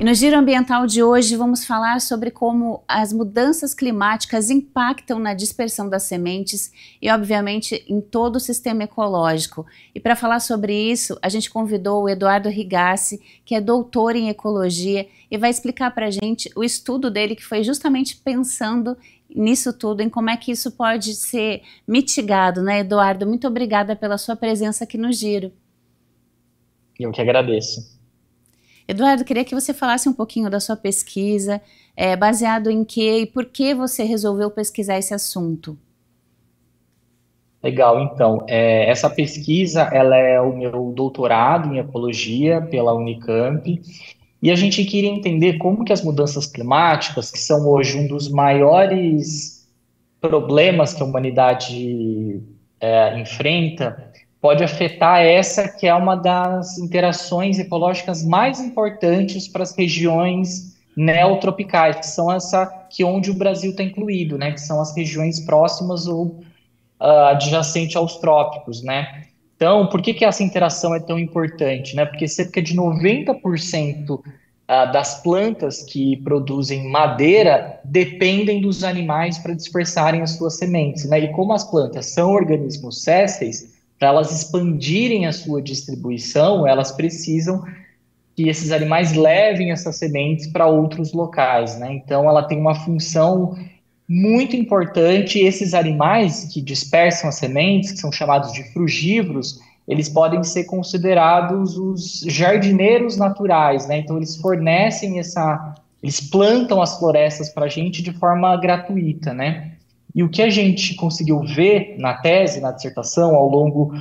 No Giro Ambiental de hoje, vamos falar sobre como as mudanças climáticas impactam na dispersão das sementes e, obviamente, em todo o sistema ecológico. E para falar sobre isso, a gente convidou o Eduardo Rigassi, que é doutor em ecologia, e vai explicar para a gente o estudo dele, que foi justamente pensando nisso tudo, em como é que isso pode ser mitigado, né, Eduardo? Muito obrigada pela sua presença aqui no Giro. Eu que agradeço. Eduardo, queria que você falasse um pouquinho da sua pesquisa, baseado em que e por que você resolveu pesquisar esse assunto. Legal, então, essa pesquisa, ela é o meu doutorado em ecologia pela Unicamp, e a gente queria entender como que as mudanças climáticas, que são hoje um dos maiores problemas que a humanidade enfrenta, pode afetar essa que é uma das interações ecológicas mais importantes para as regiões neotropicais, que são essa que onde o Brasil está incluído, né? Que são as regiões próximas ou adjacente aos trópicos, né? Então, por que que essa interação é tão importante, né? Porque cerca de 90% das plantas que produzem madeira dependem dos animais para dispersarem as suas sementes, né? E como as plantas são organismos sésseis, para elas expandirem a sua distribuição, elas precisam que esses animais levem essas sementes para outros locais, né? Então, ela tem uma função muito importante. Esses animais que dispersam as sementes, que são chamados de frugívoros, eles podem ser considerados os jardineiros naturais, né? Então, eles fornecem eles plantam as florestas para a gente de forma gratuita, né? E o que a gente conseguiu ver na tese, na dissertação, ao longo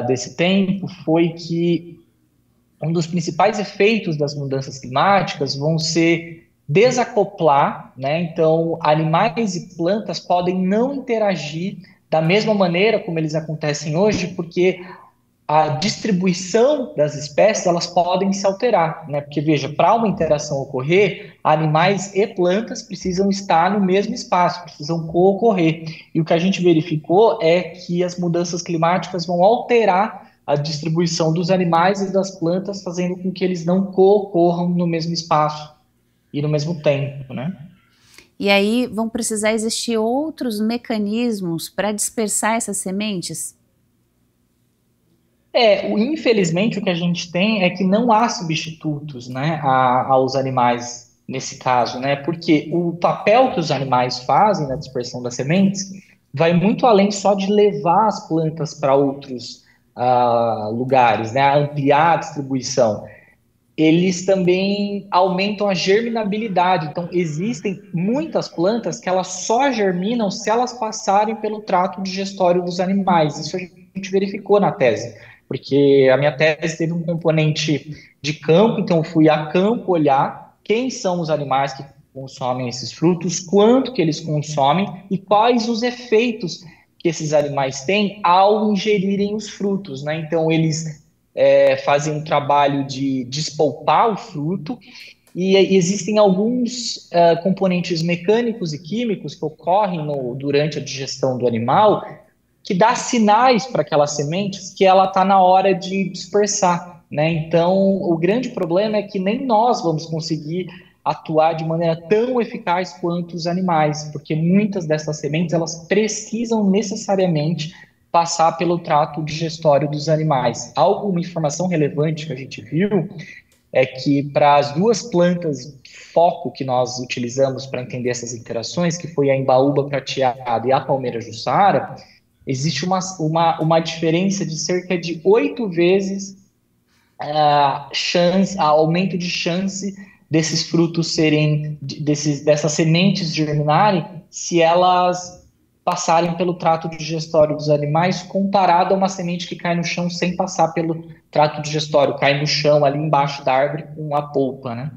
desse tempo, foi que um dos principais efeitos das mudanças climáticas vão ser desacoplar, né? Então, animais e plantas podem não interagir da mesma maneira como eles acontecem hoje, porque a distribuição das espécies elas podem se alterar, né? Porque veja, para uma interação ocorrer, animais e plantas precisam estar no mesmo espaço, precisam concorrer. E o que a gente verificou é que as mudanças climáticas vão alterar a distribuição dos animais e das plantas, fazendo com que eles não concorram no mesmo espaço e no mesmo tempo, né? E aí vão precisar existir outros mecanismos para dispersar essas sementes? Infelizmente o que a gente tem é que não há substitutos, né, aos animais nesse caso, né, porque o papel que os animais fazem na dispersão das sementes vai muito além só de levar as plantas para outros lugares, né, ampliar a distribuição. Eles também aumentam a germinabilidade. Então, existem muitas plantas que elas só germinam se elas passarem pelo trato digestório dos animais. Isso a gente verificou na tese, porque a minha tese teve um componente de campo, então eu fui a campo olhar quem são os animais que consomem esses frutos, quanto que eles consomem e quais os efeitos que esses animais têm ao ingerirem os frutos, né? Então, eles fazem um trabalho de despolpar o fruto, e existem alguns componentes mecânicos e químicos que ocorrem durante a digestão do animal que dá sinais para aquelas sementes que ela está na hora de dispersar, né? Então, o grande problema é que nem nós vamos conseguir atuar de maneira tão eficaz quanto os animais, porque muitas dessas sementes elas precisam necessariamente passar pelo trato digestório dos animais. Alguma informação relevante que a gente viu é que para as duas plantas foco que nós utilizamos para entender essas interações, que foi a embaúba prateada e a palmeira jussara, existe uma diferença de cerca de 8 vezes aumento de chance desses frutos dessas sementes germinarem se elas passarem pelo trato digestório dos animais, comparado a uma semente que cai no chão sem passar pelo trato digestório, cai no chão ali embaixo da árvore com a polpa, né?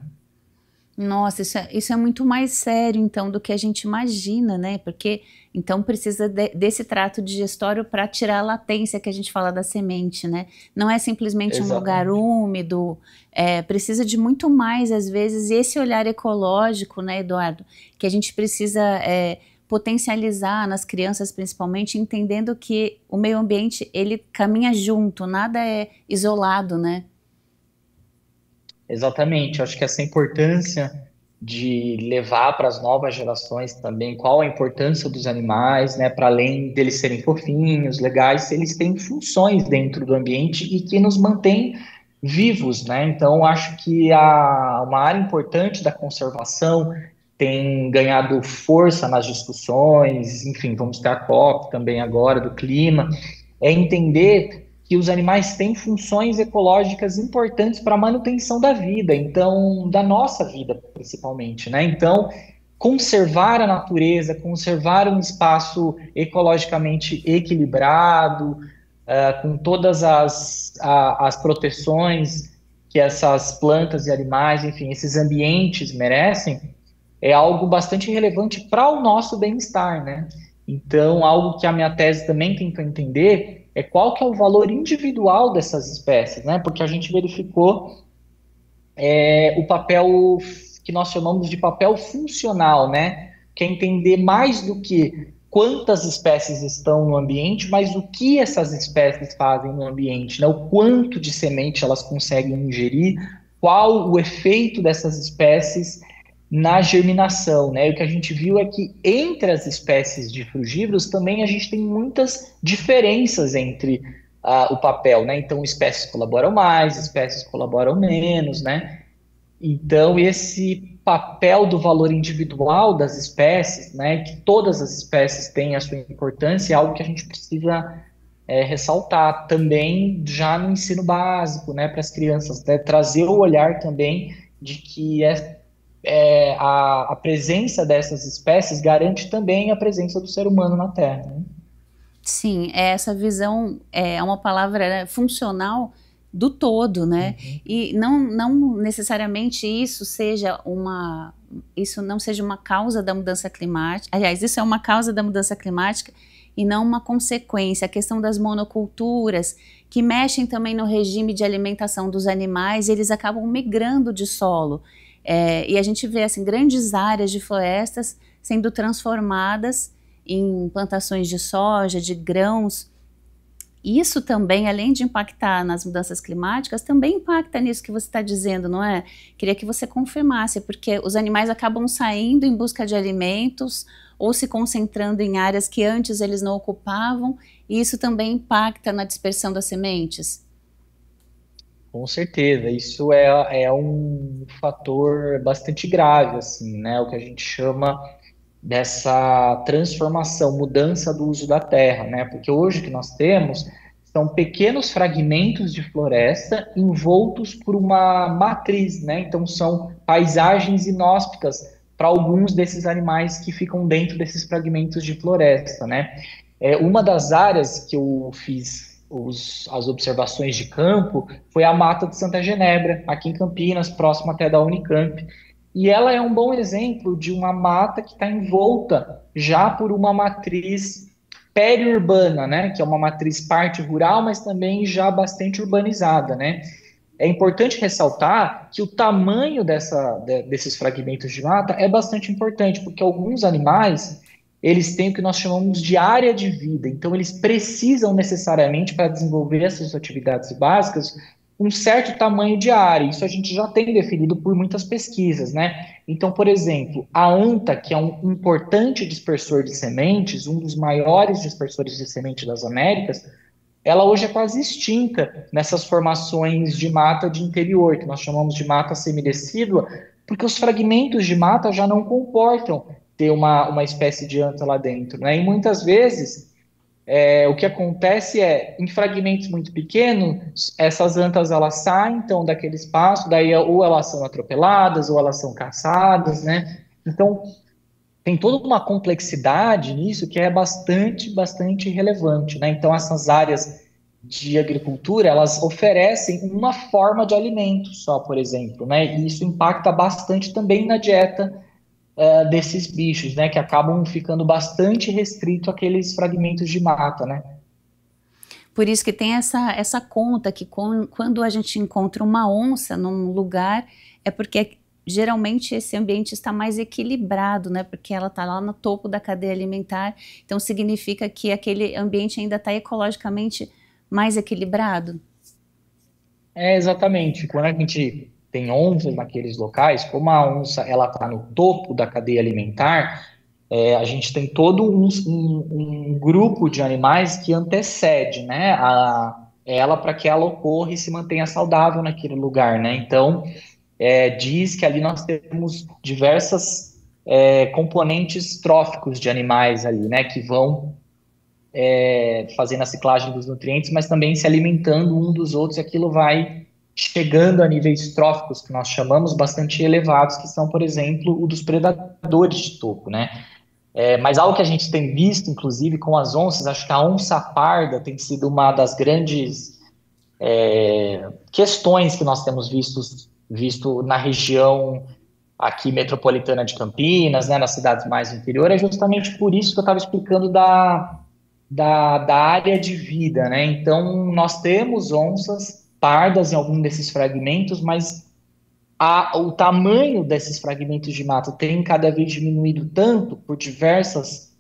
Nossa, isso é muito mais sério, então, do que a gente imagina, né? Porque, então, precisa desse trato digestório para tirar a latência que a gente fala da semente, né? Não é simplesmente um lugar Exatamente. úmido, precisa de muito mais, às vezes, e esse olhar ecológico, né, Eduardo? Que a gente precisa potencializar nas crianças, principalmente, entendendo que o meio ambiente, ele caminha junto, nada é isolado, né? Exatamente, eu acho que essa importância de levar para as novas gerações também qual a importância dos animais, né, para além deles serem fofinhos, legais, eles têm funções dentro do ambiente e que nos mantêm vivos, né? Então, eu acho que uma área importante da conservação tem ganhado força nas discussões, enfim, vamos ter a COP também agora do clima, é entender que os animais têm funções ecológicas importantes para a manutenção da vida, então, da nossa vida, principalmente, né? Então, conservar a natureza, conservar um espaço ecologicamente equilibrado, com todas as proteções que essas plantas e animais, enfim, esses ambientes merecem, é algo bastante relevante para o nosso bem-estar, né? Então, algo que a minha tese também tentou entender é qual que é o valor individual dessas espécies, né? Porque a gente verificou o papel que nós chamamos de papel funcional, né? Que é entender mais do que quantas espécies estão no ambiente, mas o que essas espécies fazem no ambiente, né? O quanto de semente elas conseguem ingerir, qual o efeito dessas espécies na germinação, né? E o que a gente viu é que entre as espécies de frugívoros também a gente tem muitas diferenças entre o papel, né? Então, espécies colaboram mais, espécies colaboram menos, né? Então, esse papel do valor individual das espécies, né, que todas as espécies têm a sua importância, é algo que a gente precisa ressaltar também já no ensino básico, né, para as crianças, né, trazer o olhar também de que a presença dessas espécies garante também a presença do ser humano na Terra, né? Sim, essa visão é uma palavra, né, funcional do todo, né? Uhum. E não necessariamente isso não seja uma causa da mudança climática. Aliás, isso é uma causa da mudança climática e não uma consequência. A questão das monoculturas, que mexem também no regime de alimentação dos animais, eles acabam migrando de solo. E a gente vê assim, grandes áreas de florestas sendo transformadas em plantações de soja, de grãos. Isso também, além de impactar nas mudanças climáticas, também impacta nisso que você está dizendo, não é? Queria que você confirmasse, porque os animais acabam saindo em busca de alimentos ou se concentrando em áreas que antes eles não ocupavam, e isso também impacta na dispersão das sementes. Com certeza, isso é um fator bastante grave, assim, né? O que a gente chama dessa transformação, mudança do uso da terra, né? Porque hoje o que nós temos são pequenos fragmentos de floresta envoltos por uma matriz, né? Então são paisagens inóspitas para alguns desses animais que ficam dentro desses fragmentos de floresta, né? Uma das áreas que eu fiz as observações de campo foi a Mata de Santa Genebra, aqui em Campinas, próximo até da Unicamp. E ela é um bom exemplo de uma mata que está envolta já por uma matriz periurbana, né? Que é uma matriz parte rural, mas também já bastante urbanizada, né? É importante ressaltar que o tamanho desses fragmentos de mata é bastante importante, porque alguns animais, eles têm o que nós chamamos de área de vida. Então, eles precisam necessariamente, para desenvolver essas atividades básicas, um certo tamanho de área. Isso a gente já tem definido por muitas pesquisas, né? Então, por exemplo, a anta, que é um importante dispersor de sementes, um dos maiores dispersores de semente das Américas, ela hoje é quase extinta nessas formações de mata de interior, que nós chamamos de mata semidecídua, porque os fragmentos de mata já não comportam ter uma espécie de anta lá dentro, né? E muitas vezes o que acontece em fragmentos muito pequenos, essas antas elas saem então daquele espaço, daí ou elas são atropeladas ou elas são caçadas, né? Então tem toda uma complexidade nisso que é bastante relevante, né? Então, essas áreas de agricultura, elas oferecem uma forma de alimento só, por exemplo, né? E isso impacta bastante também na dieta desses bichos, né? Que acabam ficando bastante restrito àqueles fragmentos de mata, né? Por isso que tem essa conta que quando a gente encontra uma onça num lugar, é porque geralmente esse ambiente está mais equilibrado, né? Porque ela está lá no topo da cadeia alimentar, então significa que aquele ambiente ainda está ecologicamente mais equilibrado. Exatamente. Quando a gente tem onças naqueles locais, como a onça ela está no topo da cadeia alimentar, a gente tem todo um grupo de animais que antecede, né, ela para que ela ocorra e se mantenha saudável naquele lugar, né? Então, diz que ali nós temos diversas componentes tróficos de animais ali, né, que vão fazendo a ciclagem dos nutrientes, mas também se alimentando um dos outros, e aquilo vai chegando a níveis tróficos, que nós chamamos bastante elevados, que são, por exemplo, o dos predadores de topo, né? Mas algo que a gente tem visto, inclusive, com as onças, acho que a onça parda tem sido uma das grandes questões que nós temos visto na região aqui metropolitana de Campinas, né, nas cidades mais do interior, é justamente por isso que eu estava explicando da área de vida, né? Então, nós temos onças pardas em algum desses fragmentos, mas o tamanho desses fragmentos de mata tem cada vez diminuído tanto por diversas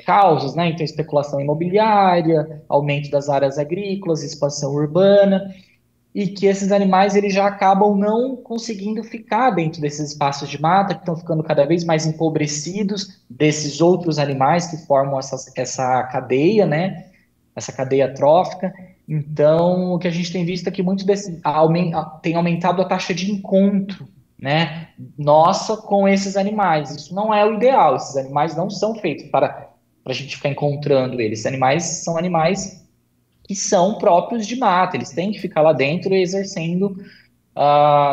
causas, né? Então, especulação imobiliária, aumento das áreas agrícolas, expansão urbana, e que esses animais eles já acabam não conseguindo ficar dentro desses espaços de mata, que estão ficando cada vez mais empobrecidos desses outros animais que formam essa cadeia, né? Essa cadeia trófica. Então, o que a gente tem visto é que muitos desses tem aumentado a taxa de encontro, né? Nossa, com esses animais. Isso não é o ideal. Esses animais não são feitos para a gente ficar encontrando eles. Esses animais são animais que são próprios de mata, eles têm que ficar lá dentro exercendo,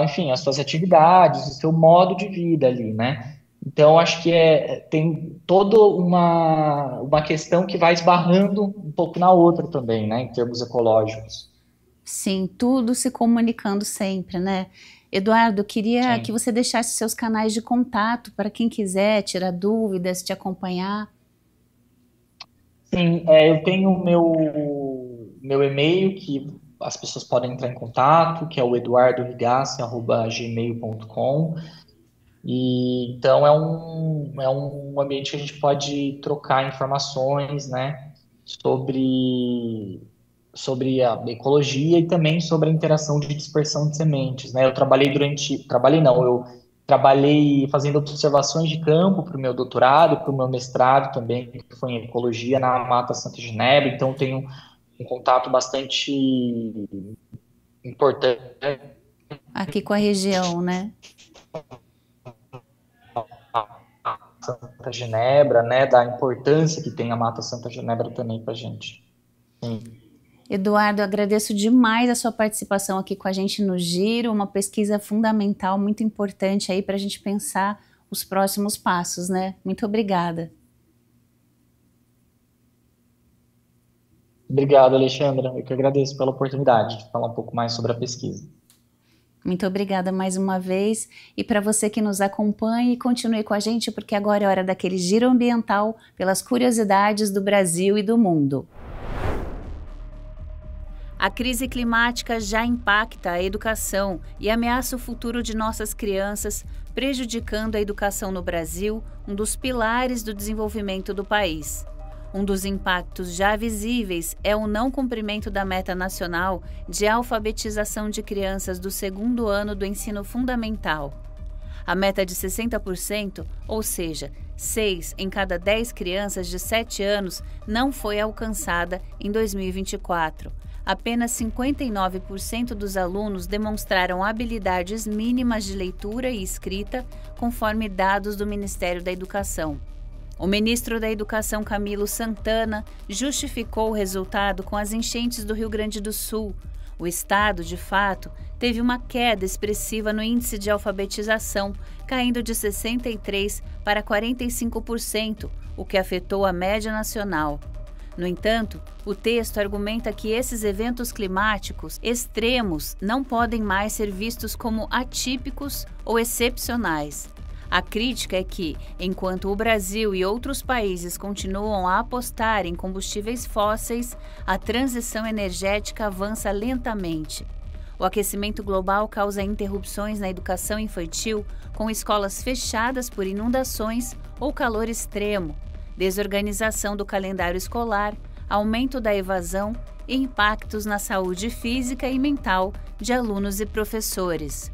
enfim, as suas atividades, o seu modo de vida ali, né? Então, acho que tem toda uma questão que vai esbarrando um pouco na outra também, né, em termos ecológicos. Sim, tudo se comunicando sempre, né? Eduardo, queria que Sim. você deixasse seus canais de contato para quem quiser tirar dúvidas, te acompanhar. Sim, eu tenho o meu e-mail que as pessoas podem entrar em contato, que é o eduardorigassi@gmail.com. E então é um ambiente que a gente pode trocar informações, né, sobre a ecologia e também sobre a interação de dispersão de sementes, né? Eu trabalhei fazendo observações de campo para o meu doutorado, para o meu mestrado também, que foi em ecologia na Mata Santa Genebra, então tenho um contato bastante importante Aqui com a região, né? Santa Genebra, né, da importância que tem a Mata Santa Genebra também para a gente. Sim. Eduardo, eu agradeço demais a sua participação aqui com a gente no Giro, uma pesquisa fundamental, muito importante aí para a gente pensar os próximos passos, né? Muito obrigada. Obrigado, Alexandra. Eu que agradeço pela oportunidade de falar um pouco mais sobre a pesquisa. Muito obrigada mais uma vez, e para você que nos acompanha, continue com a gente, porque agora é hora daquele giro ambiental pelas curiosidades do Brasil e do mundo. A crise climática já impacta a educação e ameaça o futuro de nossas crianças, prejudicando a educação no Brasil, um dos pilares do desenvolvimento do país. Um dos impactos já visíveis é o não cumprimento da meta nacional de alfabetização de crianças do segundo ano do ensino fundamental. A meta de 60%, ou seja, 6 em cada 10 crianças de 7 anos, não foi alcançada em 2024. Apenas 59% dos alunos demonstraram habilidades mínimas de leitura e escrita, conforme dados do Ministério da Educação. O ministro da Educação, Camilo Santana, justificou o resultado com as enchentes do Rio Grande do Sul. O estado, de fato, teve uma queda expressiva no índice de alfabetização, caindo de 63% para 45%, o que afetou a média nacional. No entanto, o texto argumenta que esses eventos climáticos extremos não podem mais ser vistos como atípicos ou excepcionais. A crítica é que, enquanto o Brasil e outros países continuam a apostar em combustíveis fósseis, a transição energética avança lentamente. O aquecimento global causa interrupções na educação infantil, com escolas fechadas por inundações ou calor extremo, desorganização do calendário escolar, aumento da evasão e impactos na saúde física e mental de alunos e professores.